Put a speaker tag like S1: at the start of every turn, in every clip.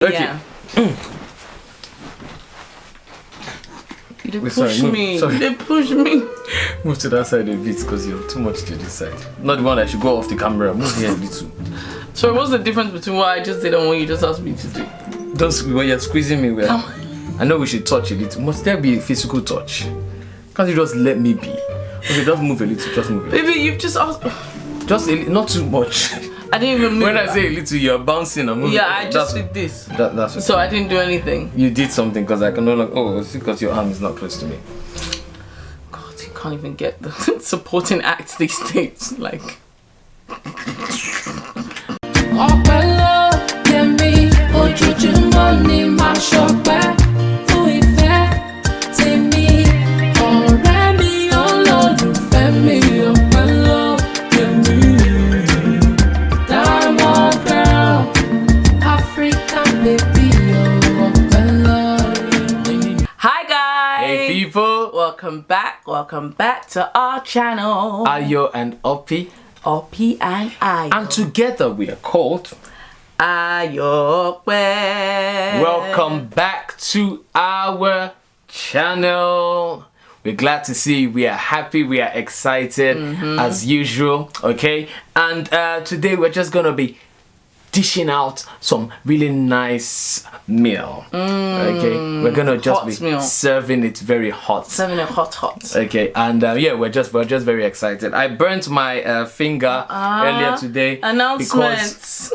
S1: Okay.
S2: Yeah. They push
S1: sorry,
S2: me.
S1: sorry.
S2: They push me.
S1: Move to that side a bit because you're too much to this side. Not the one that should go off the camera. Move here a little.
S2: So what's the difference between what I just did and what you just asked me to do?
S1: Don't squeeze when you're squeezing me. Well, I know we should touch a little. Must there be a physical touch? Can't you just let me be? Okay, just move a little. Just move a little.
S2: Baby, you've just asked.
S1: Just not too much.
S2: I didn't even move.
S1: When I say a little, you're bouncing and moving.
S2: Yeah, I just did this.
S1: That's okay.
S2: So I didn't do anything.
S1: You did something because I can no longer. Oh, it's because your arm is not close to me.
S2: God, you can't even get the supporting acts these days. Like. Welcome back to our channel.
S1: Ayo and Opi.
S2: Opi and Ayo.
S1: And together we are called
S2: Ayope.
S1: Welcome back to our channel. We're glad to see you. We are happy. We are excited as usual. Okay. And today we're just gonna be dishing out some really nice meal. Okay, we're gonna just be serving it very hot.
S2: Serving it hot.
S1: Okay, and yeah, we're just very excited. I burnt my finger earlier today.
S2: Announcements.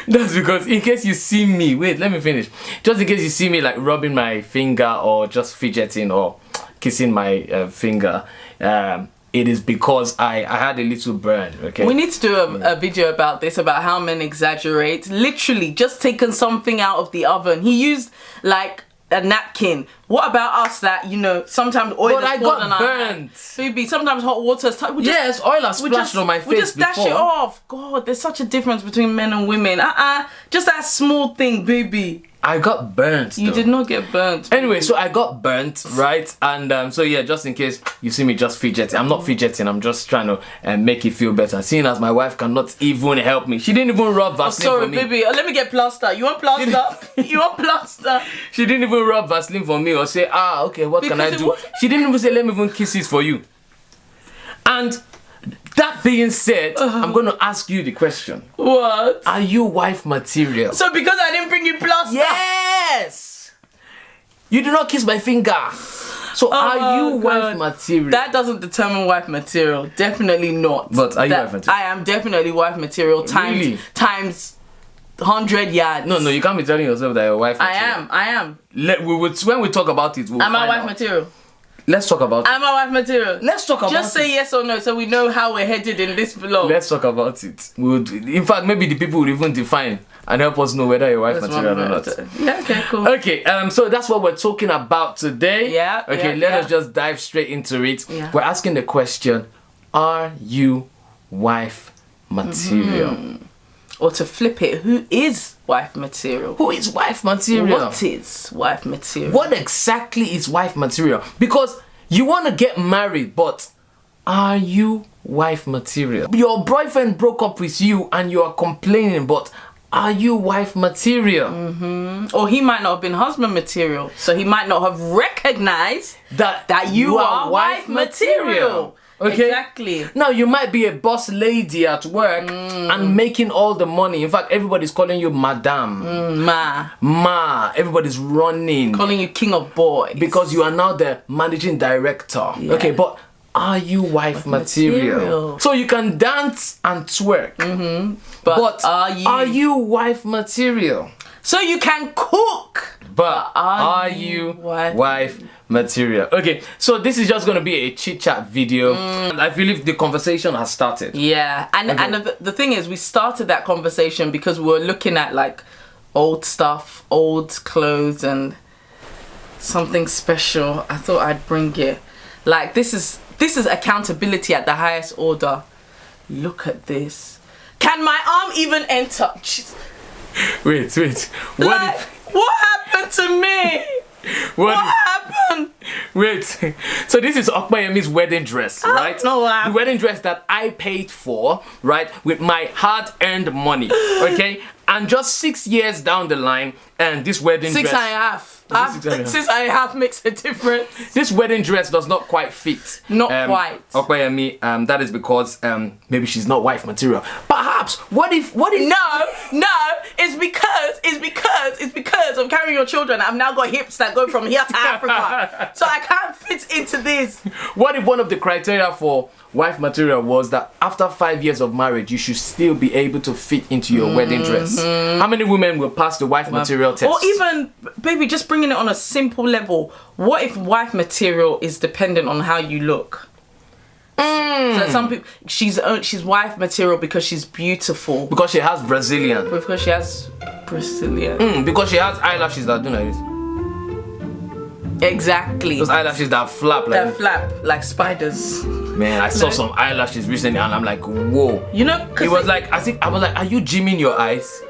S1: That's because in case you see me, wait, let me finish. Just in case you see me like rubbing my finger or just fidgeting or kissing my finger, it is because I had a little burn. Okay.
S2: We need to do a video about this, about how men exaggerate. Literally, just taken something out of the oven. He used like a napkin. What about us that, you know, sometimes oil
S1: but
S2: is
S1: I
S2: poured
S1: got
S2: on
S1: burnt.
S2: Baby, sometimes hot water is
S1: yes, oil has splashed on my face.
S2: We just dash it off. God, there's such a difference between men and women. Just that small thing, baby.
S1: I got burnt.
S2: You did not get burnt.
S1: Anyway, so I got burnt, right? And so yeah, just in case you see me just fidgeting, I'm not fidgeting. I'm just trying to make it feel better. Seeing as my wife cannot even help me, she didn't even rub Vaseline for me.
S2: Sorry, baby. Let me get plaster. You want plaster? You want plaster?
S1: She didn't even rub Vaseline for me or say, okay, what can I do? She didn't even say, let me even kiss it for you. And that being said, I'm going to ask you the question.
S2: What?
S1: Are you wife material?
S2: So because I didn't bring you plaster?
S1: Yes! You do not kiss my finger. So are you wife material?
S2: That doesn't determine wife material. Definitely not.
S1: But are you wife material?
S2: I am definitely wife material times 100 yards.
S1: No, you can't be telling yourself that you're wife material.
S2: I am.
S1: When we talk about it, we'll
S2: am I wife
S1: out.
S2: Material?
S1: Let's talk about it.
S2: Am I wife material?
S1: Let's talk about it.
S2: Just say yes or no so we know how we're headed in this vlog.
S1: Let's talk about it. In fact, maybe the people will even define and help us know whether you're wife material or not.
S2: Yeah, okay, cool.
S1: Okay, so that's what we're talking about today.
S2: Yeah.
S1: Okay, let us just dive straight into it.
S2: Yeah.
S1: We're asking the question, are you wife material?
S2: Or to flip it, who is wife material?
S1: Who is wife material?
S2: What is wife material?
S1: What exactly is wife material? Because you want to get married, but are you wife material? Your boyfriend broke up with you and you are complaining, but are you wife material?
S2: Or he might not have been husband material, so he might not have recognized that you are wife material.
S1: Okay.
S2: Exactly.
S1: Now you might be a boss lady at work and making all the money. In fact, everybody's calling you madam. Ma. Everybody's running.
S2: Calling you king of boys.
S1: Because you are now the managing director. Yeah. Okay, but are you wife material? So you can dance and twerk. But are you wife material? So
S2: you can cook.
S1: But are you wife material? Okay, so this is just going to be a chit-chat video. I believe the conversation has started.
S2: Yeah, and the thing is, we started that conversation because we were looking at like old stuff, old clothes, and something special. I thought I'd bring it. Like this is accountability at the highest order. Look at this. Can my arm even enter?
S1: Wait.
S2: What happened to me? What happened?
S1: Wait. So this is Ayope's wedding dress, right?
S2: No,
S1: the wedding dress that I paid for, right, with my hard-earned money. Okay, and just 6 years down the line, and this wedding dress.
S2: 6.5. 6.5 makes a difference.
S1: This wedding dress does not quite fit.
S2: Not quite.
S1: Ayope, that is because maybe she's not wife material. Perhaps. What if?
S2: No. It's because I'm carrying your children. I've now got hips that go from here to Africa, so I can't fit into this.
S1: What if one of the criteria for wife material was that after 5 years of marriage, you should still be able to fit into your wedding dress? How many women will pass the wife material test?
S2: Or even, baby, just bringing it on a simple level. What if wife material is dependent on how you look? So some people, she's wife material because she's beautiful.
S1: Because she has Brazilian.
S2: Because she has Brazilian.
S1: Because she has eyelashes that do like this.
S2: Exactly.
S1: Those eyelashes that flap like.
S2: That flap like spiders.
S1: Man, I saw some eyelashes recently and I'm like, whoa.
S2: You know,
S1: it was like as if I was like, are you gymming your eyes?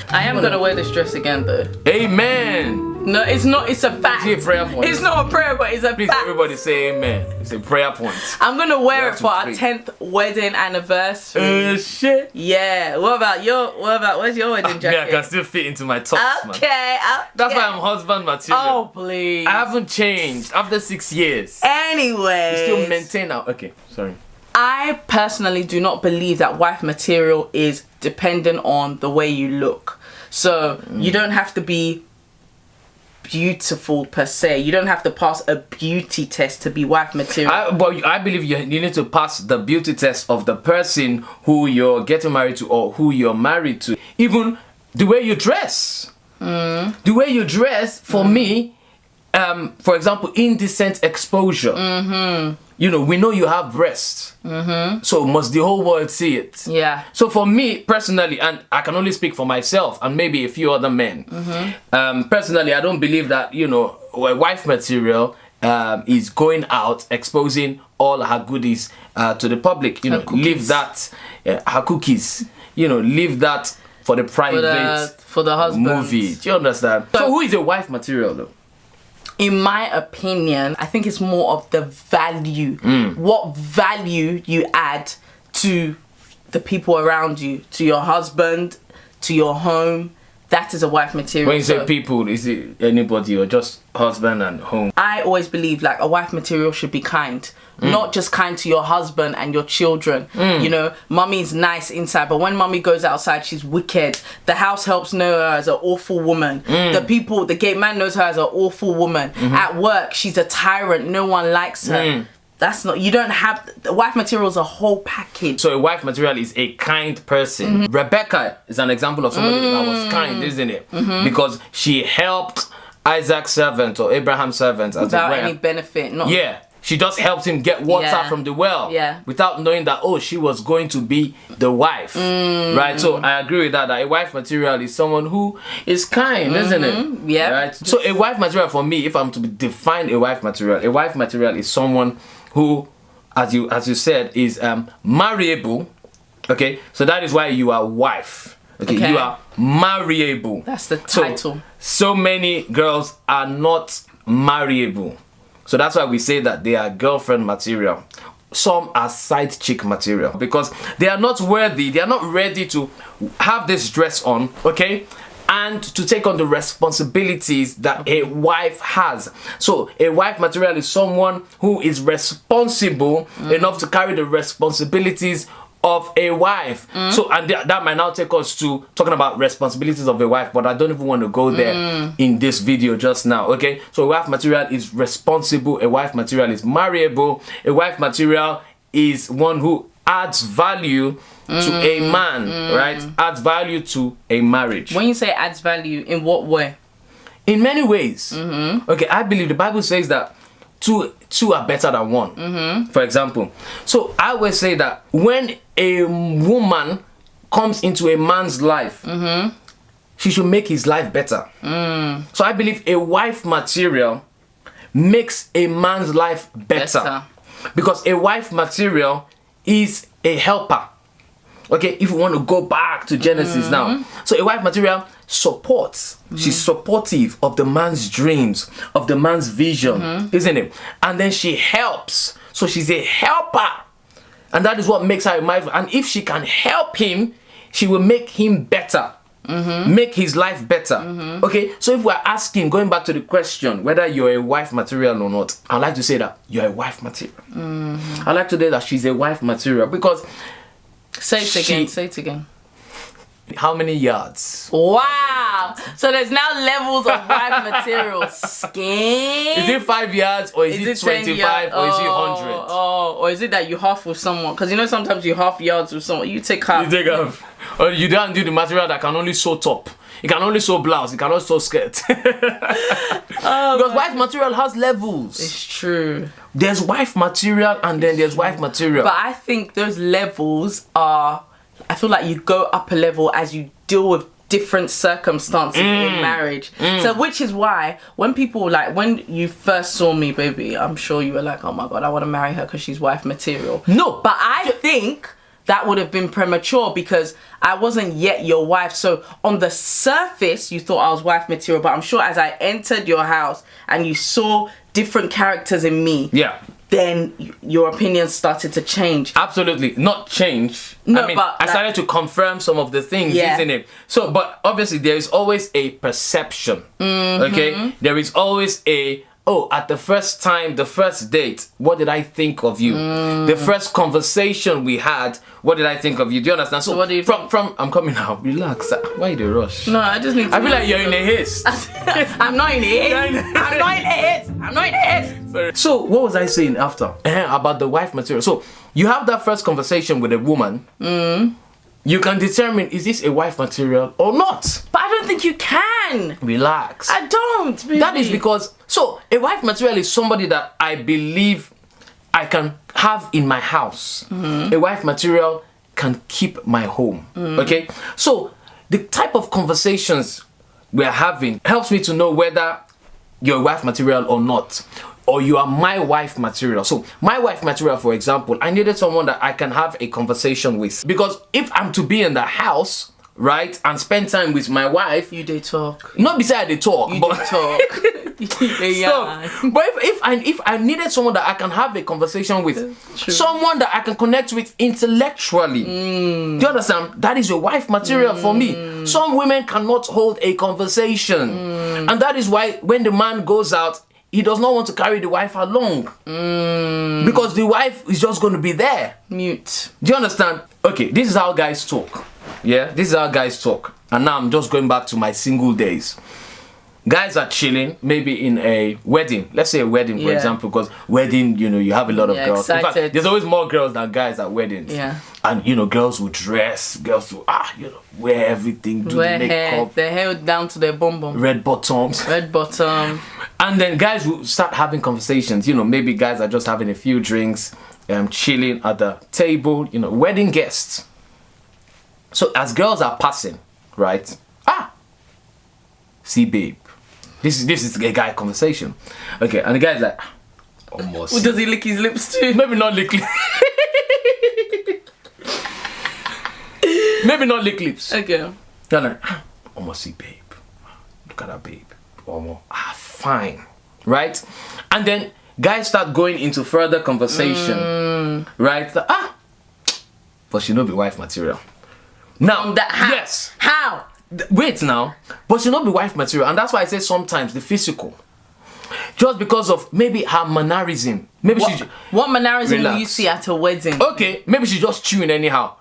S2: I am gonna wear this dress again though.
S1: Amen.
S2: No, it's not. It's a fact.
S1: It's a prayer point.
S2: It's not a prayer, but it's a
S1: Please,
S2: fact.
S1: everybody say amen. It's a prayer point.
S2: I'm gonna wear it for our 10th wedding anniversary.
S1: Shit.
S2: Yeah. Where's your wedding jacket?
S1: Yeah, I can still fit into my tops, man.
S2: Okay.
S1: That's why I'm husband material.
S2: Oh, please.
S1: I haven't changed after 6 years.
S2: Anyway.
S1: You still maintain now. Okay, sorry.
S2: I personally do not believe that wife material is dependent on the way you look. So you don't have to be beautiful per se. You don't have to pass a beauty test to be wife material.
S1: I believe you need to pass the beauty test of the person who you're getting married to or who you're married to. Even the way you dress. The way you dress, for me, for example, indecent exposure. You know, we know you have breasts. So must the whole world see it?
S2: Yeah.
S1: So for me personally, and I can only speak for myself and maybe a few other men. Personally, I don't believe that, you know, a wife material is going out exposing all her goodies to the public. You know, leave that, her cookies. You know, leave that for the private
S2: for the husband
S1: movie. Do you understand? So who is a wife material though?
S2: In my opinion, I think it's more of the value. What value you add to the people around you, to your husband, to your home. That is a wife material.
S1: When you say people, is it anybody or just husband and home?
S2: I always believe like a wife material should be kind. Not just kind to your husband and your children. You know, mummy's nice inside, but when mummy goes outside, she's wicked. The house helps know her as an awful woman. The gay man knows her as an awful woman. At work, she's a tyrant. No one likes her. That's not, you don't have, the wife material is a whole package.
S1: So a wife material is a kind person. Rebecca is an example of somebody that was kind, isn't it? Because she helped Isaac's servant or Abraham's servant.
S2: Without any benefit.
S1: Yeah. She just helped him get water from the well. Without knowing that, oh, she was going to be the wife. Right? So I agree with that a wife material is someone who is kind, isn't it?
S2: Yeah.
S1: Right? So a wife material for me, if I'm to define a wife material is someone who, as you said, is marriable. Okay? So that is why you are wife. Okay? You are marriable.
S2: That's the title.
S1: So many girls are not marriable. So that's why we say that they are girlfriend material. Some are side chick material because they are not worthy, they are not ready to have this dress on, okay? And to take on the responsibilities that a wife has. So a wife material is someone who is responsible enough to carry the responsibilities of a wife. So, and that might now take us to talking about responsibilities of a wife, but I don't even want to go there in this video just now, okay? So a wife material is responsible, a wife material is marriable, a wife material is one who adds value to a man, right? Adds value to a marriage.
S2: When you say adds value, in what way?
S1: In many ways. Okay, I believe the Bible says that two are better than one, for example. So I always say that when a woman comes into a man's life, she should make his life better. So I believe a wife material makes a man's life better. Because a wife material is a helper. Okay, if we want to go back to Genesis now. So a wife material supports. She's supportive of the man's dreams, of the man's vision, isn't it? And then she helps. So she's a helper. And that is what makes her a wife. And if she can help him, she will make him better. Make his life better. Okay, so if we're asking, going back to the question, whether you're a wife material or not, I'd like to say that you're a wife material. I'd like to say that she's a wife material because...
S2: Say it again.
S1: How many yards?
S2: Wow! So there's now levels of wife material. Skin.
S1: Is it 5 yards or is it 25 or is it 100?
S2: Oh, or is it that you half with someone? Because you know sometimes you half yards with someone. You take half.
S1: You take half. Or you don't do the material that can only sew top. It can only sew blouse. It cannot sew skirt. Because wife material has levels.
S2: It's true.
S1: There's wife material and then there's wife material.
S2: But I think those levels are... I feel like you go up a level as you deal with different circumstances in marriage. So which is why when people like, when you first saw me, baby, I'm sure you were like, oh my God, I want to marry her because she's wife material.
S1: No.
S2: But I think that would have been premature because I wasn't yet your wife. So on the surface, you thought I was wife material. But I'm sure as I entered your house and you saw different characters in me, then your opinion started to change.
S1: Absolutely. Not change.
S2: No,
S1: I mean,
S2: but
S1: I started to confirm some of the things, isn't it? So, but obviously there is always a perception. Okay? There is always a... Oh, at the first time, the first date, what did I think of you? The first conversation we had, what did I think of you? Do you understand? So
S2: what do you
S1: from I'm coming now. Relax. Why you rush?
S2: No, I just need to...
S1: I feel like you're in a haste.
S2: I'm not in a haste. I'm not in a haste. I'm not in a haste.
S1: Sorry. So what was I saying after? About the wife material. So you have that first conversation with a woman. You can determine, is this a wife material or not?
S2: But I don't think you can.
S1: Relax.
S2: I don't, baby.
S1: That is because, so a wife material is somebody that I believe I can have in my house. A wife material can keep my home. Okay? So the type of conversations we're having helps me to know whether you're a wife material or not. Or you are my wife material. So my wife material, for example, I needed someone that I can have a conversation with. Because if I'm to be in the house, right, and spend time with my wife,
S2: you they talk.
S1: Not beside the talk,
S2: You
S1: but
S2: they talk.
S1: So, but if I needed someone that I can have a conversation with, someone that I can connect with intellectually, do you understand? That is a wife material for me. Some women cannot hold a conversation, and that is why when the man goes out, he does not want to carry the wife along. Because the wife is just going to be there.
S2: Mute.
S1: Do you understand? Okay, this is how guys talk. Yeah, this is how guys talk. And now I'm just going back to my single days. Guys are chilling, maybe in a wedding. Let's say a wedding, for example, because wedding, you know, you have a lot of girls.
S2: Excited.
S1: In fact, there's always more girls than guys at weddings.
S2: Yeah.
S1: And, you know, girls will dress, girls will, wear everything, do the makeup.
S2: Their hair down to their bum bum.
S1: Red bottoms.
S2: Red bottom.
S1: And then guys will start having conversations. You know, maybe guys are just having a few drinks, chilling at the table, you know, wedding guests. So as girls are passing, right? See, babe. This is a guy conversation. Okay, and the guy's like, almost.
S2: Does he lick his lips too?
S1: Maybe not lick lips. Maybe not lick lips.
S2: Okay.
S1: They're like, almost see, babe. Look at that, babe. Almost. Fine. Right? And then guys start going into further conversation. Right? But she not be wife material. Now,
S2: how?
S1: Yes.
S2: How?
S1: Wait now, but she not be wife material, and that's why I say sometimes the physical, just because of maybe her mannerism. Maybe
S2: what mannerism do you see at a wedding?
S1: Okay, maybe she's just chewing anyhow.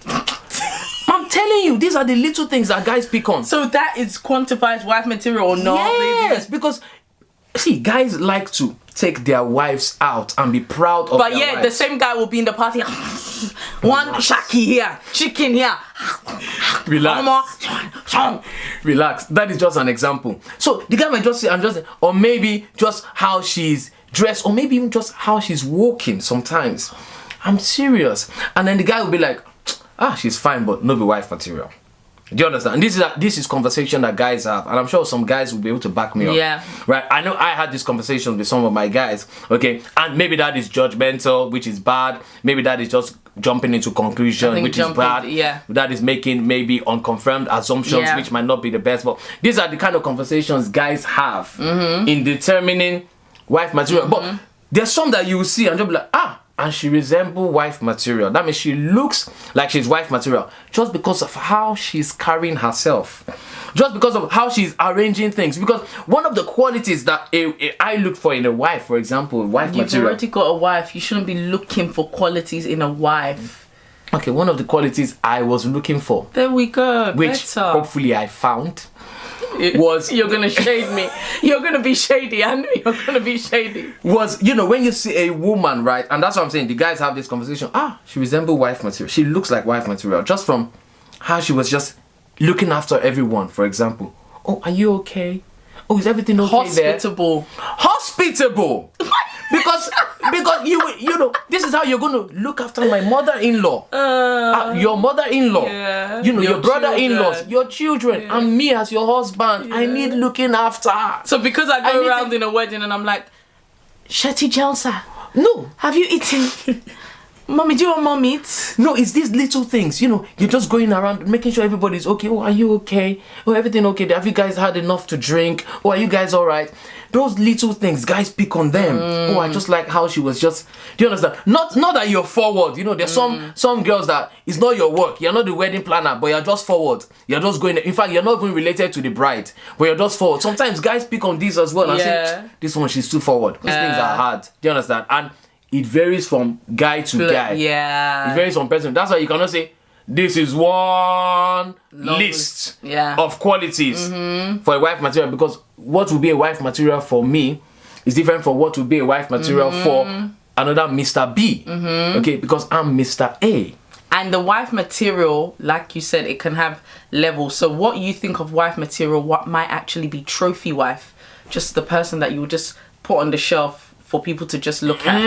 S1: I'm telling you, these are the little things that guys pick on.
S2: So that is quantifies wife material or not?
S1: Yes,
S2: maybe?
S1: Because see, guys like to take their wives out and be proud of their wives.
S2: The same guy will be in the party. One shaki here, chicken here.
S1: Relax. Relax. That is just an example. So the guy might just say, or maybe just how she's dressed, or maybe even just how she's walking sometimes. I'm serious. And then the guy will be like, she's fine, but no be wife material. Do you understand? And this is conversation that guys have, and I'm sure some guys will be able to back me up.
S2: Yeah.
S1: Right. I know I had this conversation with some of my guys. Okay. And maybe that is judgmental, which is bad. Maybe that is just jumping into conclusion, which is bad.
S2: Yeah.
S1: That is making maybe unconfirmed assumptions, which might not be the best. But these are the kind of conversations guys have in determining wife material. But there's some that you will see and you'll be like, and she resembles wife material. That means she looks like she's wife material just because of how she's carrying herself. Just because of how she's arranging things. Because one of the qualities that I look for in a wife, for example, wife material.
S2: You've already got a wife. You shouldn't be looking for qualities in a wife.
S1: Okay, one of the qualities I was looking for.
S2: There we go.
S1: Which hopefully I found. Was
S2: you're gonna shade me. You're gonna be shady. I know you're gonna be shady.
S1: Was, you know, when you see a woman, right? And that's what I'm saying. The guys have this conversation. She resembles wife material. She looks like wife material. Just from how she was just looking after everyone, for example. Oh, are you okay? Oh, is everything okay
S2: Hospitable.
S1: there? Hospitable. because you know, this is how you're going to look after my mother-in-law. Your mother-in-law.
S2: Yeah,
S1: you know, your brother-in-laws, your children, and me as your husband. I need looking after.
S2: So because I go around in a wedding and I'm like, Shetty Johnson.
S1: No.
S2: Have you eaten? Mommy, do you want mom eat?
S1: No, it's these little things, you know, you're just going around making sure everybody's okay. Oh, are you okay? Oh, everything okay? Have you guys had enough to drink? Oh, are you guys all right? Those little things, guys pick on them. Oh, I just like how she was just, do you understand? Not that you're forward, you know, there's some girls that it's not your work. You're not the wedding planner, but you're just forward. You're just going, in fact, you're not even related to the bride, but you're just forward. Sometimes guys pick on these as well and say, this one, she's too forward. These things are hard. Do you understand? And it varies from guy to guy.
S2: Yeah.
S1: It varies from person. That's why you cannot say, this is one list of qualities for a wife material, because what will be a wife material for me is different from what will be a wife material for another Mr. B. Okay, because I'm Mr. A.
S2: And the wife material, like you said, it can have levels. So what you think of wife material, what might actually be trophy wife, just the person that you would just put on the shelf for people to just look at.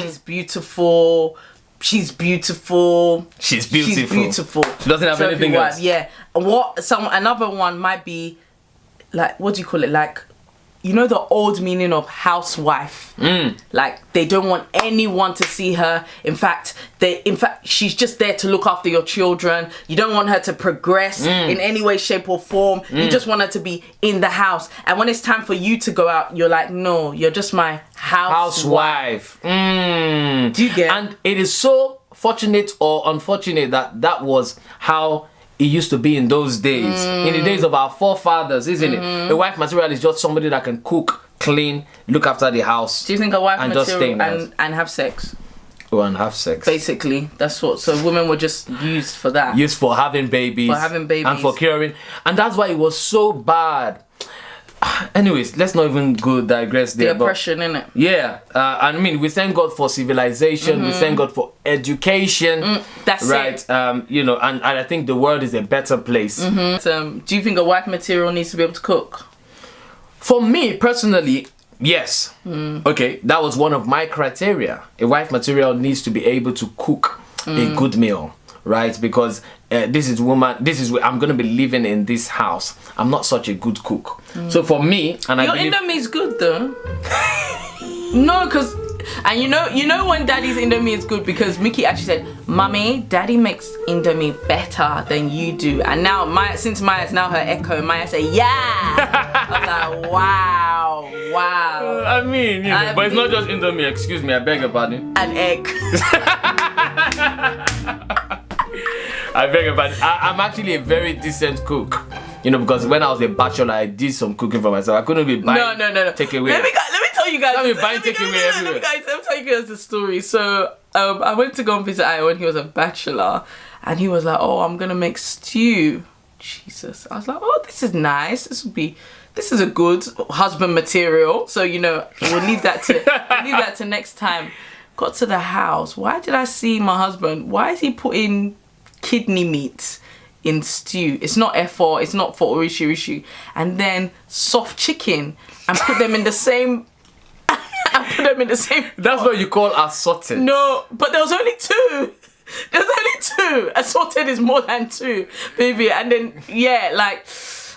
S2: She's beautiful. She's beautiful.
S1: She's beautiful.
S2: She's beautiful.
S1: She doesn't have anything else.
S2: Yeah. Another one might be like, what do you call it? Like, you know, the old meaning of housewife. Like, they don't want anyone to see her. In fact, she's just there to look after your children. You don't want her to progress in any way, shape, or form. You just want her to be in the house. And when it's time for you to go out, you're like, no, you're just my housewife.
S1: Do you get? And it is so fortunate or unfortunate that was how it used to be in those days. In the days of our forefathers, isn't it? A wife material is just somebody that can cook, clean, look after the house.
S2: Do you think a wife material and have sex?
S1: Oh, and have sex.
S2: Basically, that's what. So women were just used for that.
S1: Used for having babies. And for curing. And that's why it was so bad. Anyways, let's not even digress there.
S2: The oppression, innit?
S1: Yeah. I mean, we thank God for civilization. We thank God for education.
S2: That's
S1: right. You know, and I think the world is a better place.
S2: Do you think a wife material needs to be able to cook?
S1: For me, personally, yes. Okay, that was one of my criteria. A wife material needs to be able to cook a good meal. Right, because I'm gonna be living in this house. I'm not such a good cook, so for me, and
S2: your Indomie is good though. No, because and you know when Daddy's Indomie is good, because Mickey actually said, "Mummy, Daddy makes Indomie better than you do." And now since Maya's now her echo, Maya say, "Yeah." I was like, wow.
S1: I mean, you know, but it's not just Indomie. Excuse me, I beg your pardon.
S2: An egg.
S1: I beg your pardon. I'm actually a very decent cook. You know, because when I was a bachelor, I did some cooking for myself. I couldn't be buying takeaway.
S2: Let me tell you guys.
S1: Let me
S2: tell you guys the story. So I went to go and visit Ayo when he was a bachelor, and he was like, "Oh, I'm gonna make stew." Jesus, I was like, "Oh, this is nice. This is a good husband material." So you know, we'll leave that to next time. Got to the house. Why did I see my husband? Why is he putting kidney meat in stew? It's not F4, it's not for Orishi. And then soft chicken, and put them in the same.
S1: That's what you call assorted.
S2: No, but there was only two. Assorted is more than two, baby. And then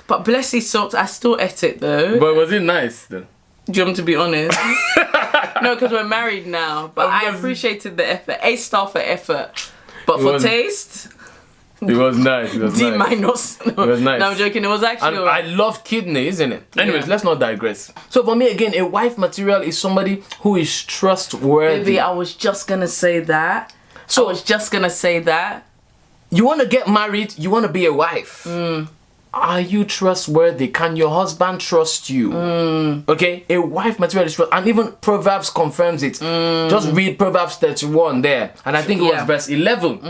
S2: but bless his socks, I still ate it though.
S1: But was it nice though?
S2: Do you want me to be honest? No, because we're married now. But I appreciated the effort. A star for effort. But for taste...
S1: It was nice. It was
S2: D
S1: nice.
S2: minus. No,
S1: It was nice.
S2: No, I'm joking. It was actually...
S1: And I love kidney, isn't it? Anyways, let's not digress. So for me, again, a wife material is somebody who is trustworthy.
S2: Baby, I was just going to say that.
S1: So,
S2: I was just going to say that.
S1: You want to get married, you want to be a wife. Are you trustworthy? Can your husband trust you? Okay, a wife material is trust, and even Proverbs confirms it. Just read Proverbs 31 there, and I think it was verse 11.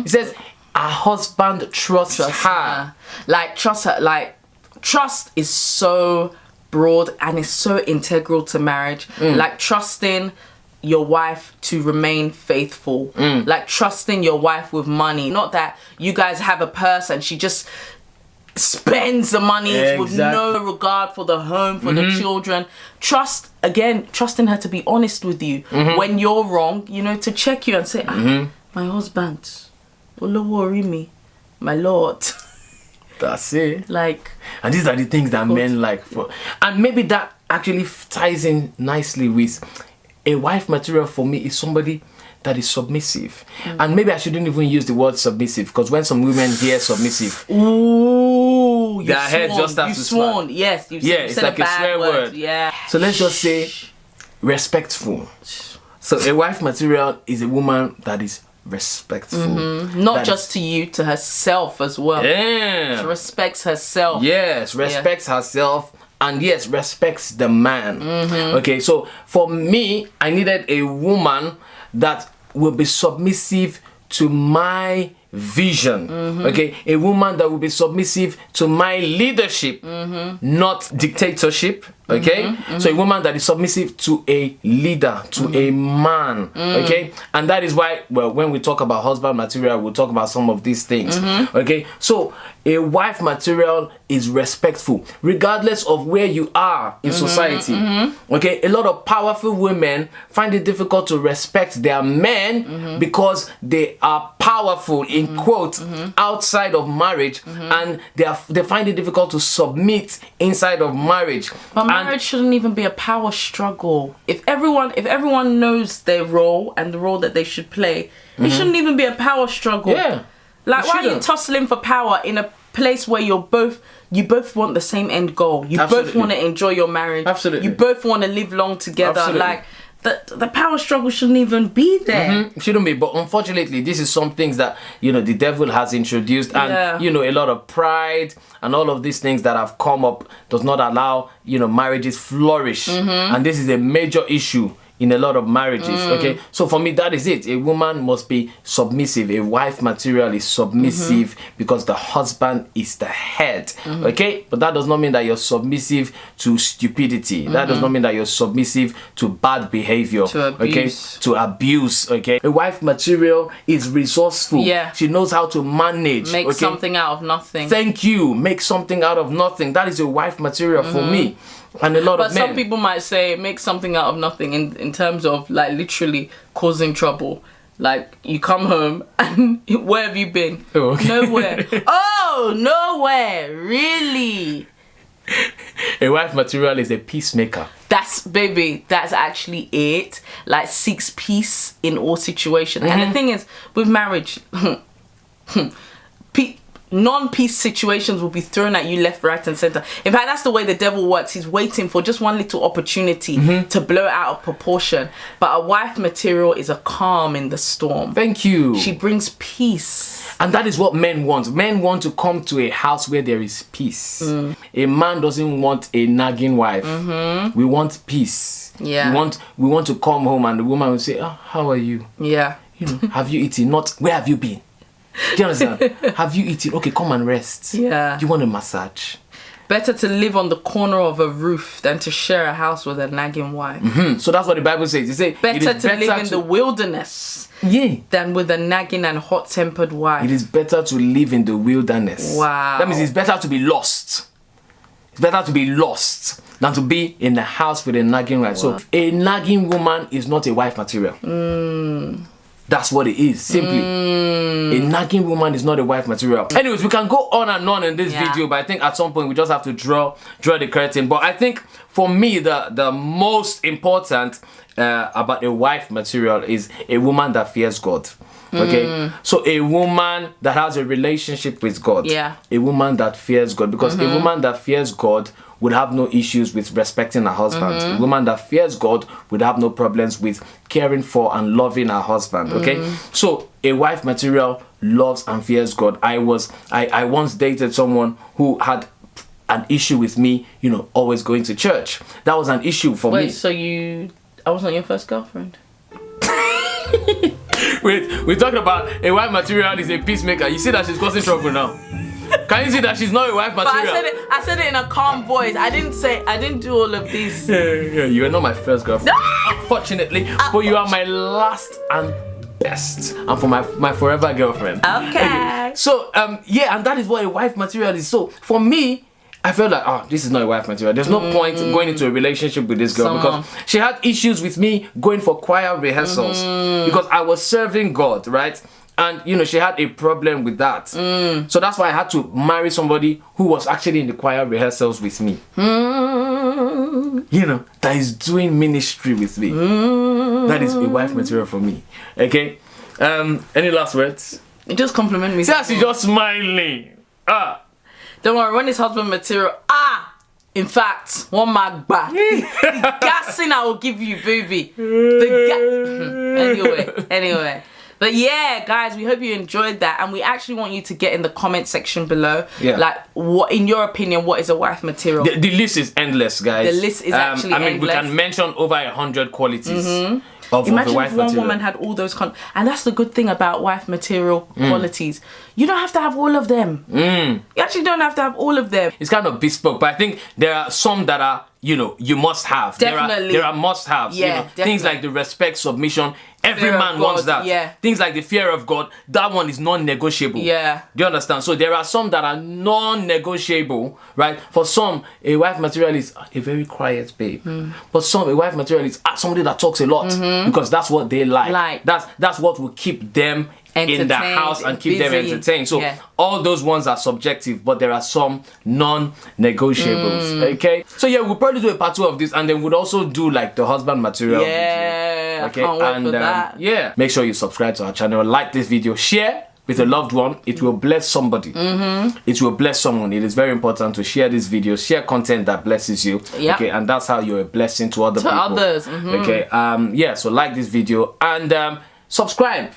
S1: It says, "Our husband trusts her."
S2: Like, trust her. Like, trust is so broad and is so integral to marriage. Like, trusting your wife to remain faithful. Like, trusting your wife with money. Not that you guys have a purse and she just spends the money with no regard for the home, for the children. Trusting her to be honest with you when you're wrong, you know, to check you and say, my husband, don't worry me, my lord.
S1: That's it.
S2: Like,
S1: and these are the things that men like for, and maybe that actually ties in nicely with a wife material. For me is somebody that is submissive. And maybe I shouldn't even use the word submissive, because when some women hear submissive, their head just starts to
S2: sworn. Yes, you
S1: it's like a swear word.
S2: Yeah.
S1: So let's just say respectful. So a wife material is a woman that is respectful.
S2: Not just to you, to herself as well.
S1: Yeah.
S2: She respects herself.
S1: Yes, respects herself. And yes, respects the man. Okay, so for me, I needed a woman that will be submissive to my vision. Okay, a woman that will be submissive to my leadership, not dictatorship. Okay, so a woman that is submissive to a leader, to a man. Okay, and that is why, well, when we talk about husband material, we'll talk about some of these things. Okay, so a wife material is respectful regardless of where you are in society. Okay, a lot of powerful women find it difficult to respect their men because they are powerful in quotes outside of marriage, and they find it difficult to submit inside of marriage.
S2: But marriage shouldn't even be a power struggle. If everyone knows their role and the role that they should play, it shouldn't even be a power struggle.
S1: Yeah.
S2: Like, why are you tussling for power in a place where you both want the same end goal? You both want to enjoy your marriage.
S1: Absolutely.
S2: You both want to live long together.
S1: Absolutely.
S2: Like, the power struggle shouldn't even be there.
S1: Shouldn't be, but unfortunately this is some things that, you know, the devil has introduced, and you know, a lot of pride and all of these things that have come up does not allow, you know, marriages flourish, and this is a major issue in a lot of marriages. Okay, so for me, that is it. A woman must be submissive. A wife material is submissive because the husband is the head. Okay, but that does not mean that you're submissive to stupidity. That does not mean that you're submissive to bad behavior,
S2: to abuse.
S1: Okay, to abuse. Okay, a wife material is resourceful.
S2: Yeah,
S1: she knows how to manage,
S2: make something out of nothing.
S1: Thank you. Make something out of nothing. That is a wife material for me. And a lot of men.
S2: But some people might say make something out of nothing in terms of like literally causing trouble. Like, you come home and where have you been?
S1: Oh, okay.
S2: Nowhere. Oh, nowhere. Really?
S1: A wife material is a peacemaker.
S2: That's actually it. Like, seeks peace in all situations. And the thing is, with marriage, non-peace situations will be thrown at you left, right and center. In fact, that's the way the devil works. He's waiting for just one little opportunity to blow it out of proportion. But a wife material is a calm in the storm.
S1: Thank you.
S2: She brings peace.
S1: And that is what men want. Men want to come to a house where there is peace. A man doesn't want a nagging wife. We want peace.
S2: Yeah.
S1: We want to come home and the woman will say, "Oh, how are you?
S2: Yeah.
S1: You know, have you eaten? Not, where have you been? Do you understand? Have you eaten? Okay, come and rest.
S2: Yeah.
S1: You want a massage?
S2: Better to live on the corner of a roof than to share a house with a nagging wife.
S1: So that's what the Bible says. It says
S2: better to live in the wilderness than with a nagging and hot-tempered wife.
S1: It is better to live in the wilderness.
S2: Wow.
S1: That means it's better to be lost. It's better to be lost than to be in the house with a nagging wife. Wow. So a nagging woman is not a wife material. That's what it is, simply. A nagging woman is not a wife material. Anyways, we can go on and on in this video, but I think at some point we just have to draw the curtain. But I think for me, the most important about a wife material is a woman that fears God. Okay, so a woman that has a relationship with God, a woman that fears God, because a woman that fears God would have no issues with respecting her husband. A woman that fears God would have no problems with caring for and loving her husband. Okay, so a wife material loves and fears God. I once dated someone who had an issue with me, you know, always going to church. That was an issue for me.
S2: Wait, so I was not your first girlfriend?
S1: Wait, we talked about a wife material is a peacemaker. You see that she's causing trouble now. Can you see that she's not a wife material?
S2: But I said it in a calm voice. I didn't do all of these.
S1: Yeah, you are not my first girlfriend, unfortunately, but you are my last and best, and for my forever girlfriend.
S2: Okay.
S1: So yeah, and that is what a wife material is. So for me, I felt like, this is not a wife material. There's no point going into a relationship with this girl because she had issues with me going for choir rehearsals because I was serving God, right? And, you know, she had a problem with that. So that's why I had to marry somebody who was actually in the choir rehearsals with me. You know, that is doing ministry with me. That is a wife material for me. Okay? Any last words?
S2: You just compliment me.
S1: See how she's just smiling.
S2: Don't worry, when it's husband material, in fact, one mark back. The gassing I will give you, baby. Anyway. But yeah, guys, we hope you enjoyed that, and we actually want you to get in the comment section below. Like, what, in your opinion, what is a wife material?
S1: The list is endless, guys.
S2: The list is actually endless.
S1: We can mention over 100 qualities.
S2: Imagine if one woman had all those and that's the good thing about wife material qualities. You don't have to have all of them. You actually don't have to have all of them.
S1: It's kind of bespoke, but I think there are some that are, you know, you must have.
S2: Definitely.
S1: There are must-haves.
S2: Yeah,
S1: you know,
S2: definitely.
S1: Things like the respect, submission. Every man wants that.
S2: Yeah.
S1: Things like the fear of God, that one is non-negotiable.
S2: Yeah.
S1: Do you understand? So there are some that are non-negotiable, right? For some, a wife material is a very quiet babe. But some, a wife material is somebody that talks a lot because that's what they like. That's what will keep them in the house and keep them entertained. So all those ones are subjective, but there are some non-negotiables. Okay, so yeah, we'll probably do a part 2 of this, and then we'll also do like the husband material video.
S2: Okay, I can't wait for that.
S1: Yeah, make sure you subscribe to our channel, like this video, share with a loved one. It will bless somebody. It will bless someone. It is very important to share this video, share content that blesses you. Okay, and that's how you're a blessing to other people.
S2: Others.
S1: Okay, yeah, so like this video and subscribe.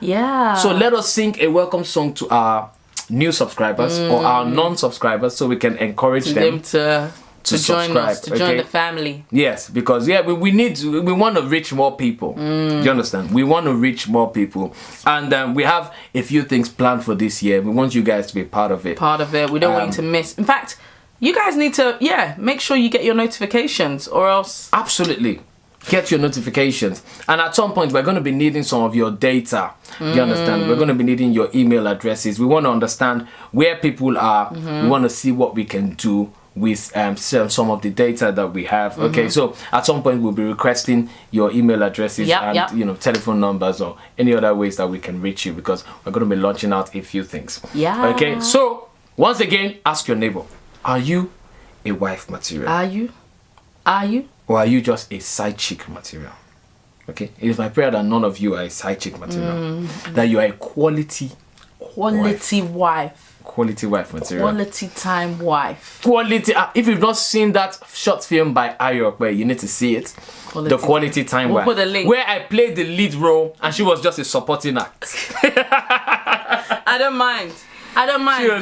S2: Yeah.
S1: So let us sing a welcome song to our new subscribers or our non-subscribers, so we can encourage them
S2: to join us, to join the family.
S1: Yes, because yeah, we want to reach more people. Do you understand? We want to reach more people, and we have a few things planned for this year. We want you guys to be part of it. We don't want you to miss. In fact, you guys need to make sure you get your notifications, or else absolutely. Get your notifications, and at some point we're going to be needing some of your data. Do you understand? We're going to be needing your email addresses. We want to understand where people are. We want to see what we can do with some of the data that we have. Okay, so at some point we'll be requesting your email addresses and you know, telephone numbers or any other ways that we can reach you, because we're going to be launching out a few things. Okay, so once again, ask your neighbor, are you a wife material? Are you? Or are you just a side chick material? Okay, it is my prayer that none of you are a side chick material. That you are a quality wife. Quality wife material. Quality time wife. Quality. If you've not seen that short film by Ayope, you need to see it. The Quality Time Wife. We'll put a link. Where I played the lead role and she was just a supporting act. I don't mind.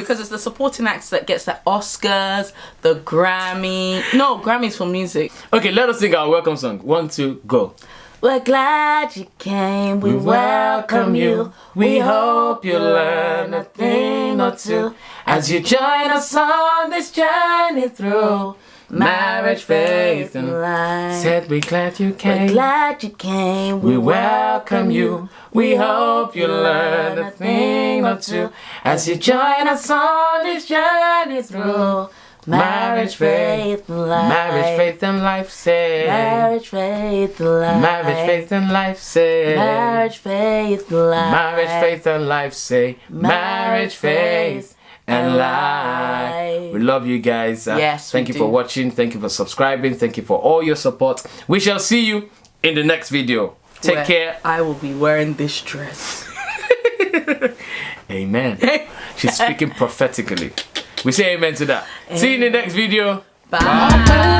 S1: Because it's the supporting acts that gets the Oscars, the Grammy. No, Grammys for music. Okay, let us sing our welcome song. 1, 2, go. We're glad you came, we welcome you. We hope you learn a thing or two as you join us on this journey through marriage, faith, and life. Said we're glad you came. We're glad you came. We welcome you. We hope you learn a thing or two as you join us on this journey through
S2: Marriage, faith, and life.
S1: Marriage, faith, and life, say.
S2: Marriage, faith, and life.
S1: Marriage, faith, and life, say.
S2: Marriage, faith, and life.
S1: Marriage, faith, and life, say. Marriage, faith, and life. We love you guys.
S2: Yes,
S1: thank you for watching. Thank you for subscribing. Thank you for all your support. We shall see you in the next video. Take care.
S2: I will be wearing this dress.
S1: Amen. She's speaking prophetically. We say amen to that. Amen. See you in the next video.
S2: Bye. Bye.